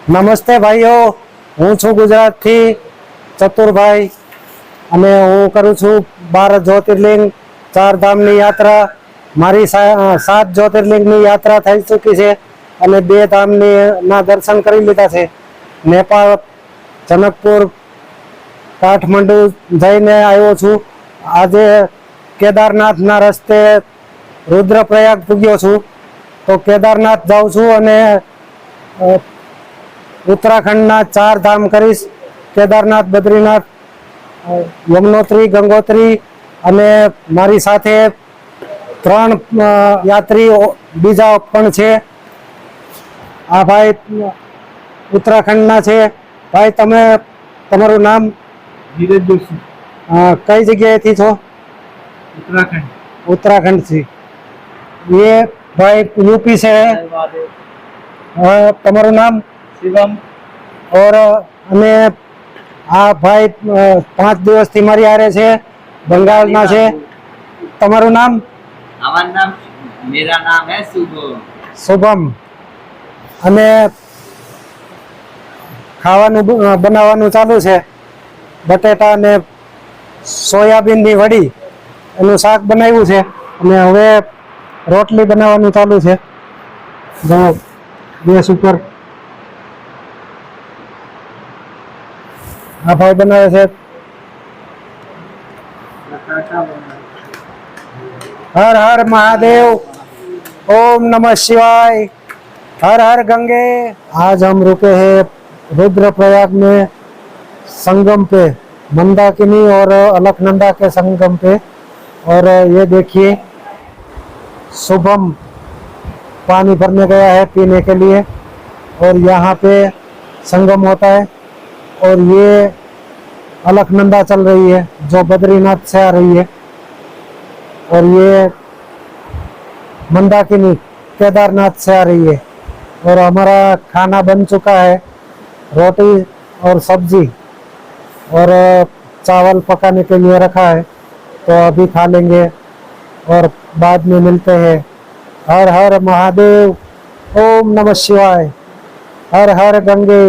નમસ્તે ભાઈઓ, હું છું ગુજરાતથી ચતુરભાઈ અને હું કરું છું 12 જ્યોતિર્લિંગ 4 ધામની યાત્રા. મારી 7 જ્યોતિર્લિંગની યાત્રા થઈ ચૂકી છે અને 2 ધામની ના દર્શન કરી લીધા છે. નેપાળ જનકપુર કાઠમંડુ જઈને આવ્યો છું. આજે કેદારનાથના રસ્તે રુદ્રપ્રયાગ પૂગ્યો છું. તો કેદારનાથ જાઉં છું અને ઉત્તરાખંડના 4 ધામ કરીશ. કેદારનાથ, બદ્રીનાથ, યમનોત્રી, ગંગોત્રી અને મારી સાથે 3 યાત્રી બીજા પણ છે. આ ભાઈ ઉત્તરાખંડના છે. ભાઈ, તમારું નામ? धीरज जोशी, કઈ જગ્યાએથી છો? उत्तराखंड। उत्तराखंड से। ये भाई यूपी से है। તમારું નામ? शिवम। और અને આ ભાઈ 5 દિવસથી મારી હારે છે, બંગાળના છે. તમારું નામ? हमारा नाम, मेरा नाम है शुभम। શુભમ. અને ખાવાનું બનાવવાનું ચાલુ છે. બટેટા અને સોયાબીનની વડી એનું શાક બનાવ્યું છે અને હવે રોટલી બનાવવાનું ચાલુ છે. ગેસ ઉપર આ ભાઈ બનાવે છે. हर हर महादेव, ओम नमः शिवाय, हर हर गंगे। आज हम रुके हैं रुद्रप्रयाग में संगम पे, मंदाकिनी और अलकनंदा के संगम पे। और ये देखिए, शुभम पानी भरने गया है पीने के लिए और यहाँ पे संगम होता है। और ये अलकनंदा चल रही है जो बद्रीनाथ से आ रही है और ये मंदाकिनी केदारनाथ से आ रही है। और हमारा खाना बन चुका है, रोटी और सब्जी और चावल पकाने के लिए रखा है, तो अभी खा लेंगे और बाद में मिलते हैं। हर हर महादेव, ओम नमः शिवाय, हर हर गंगे।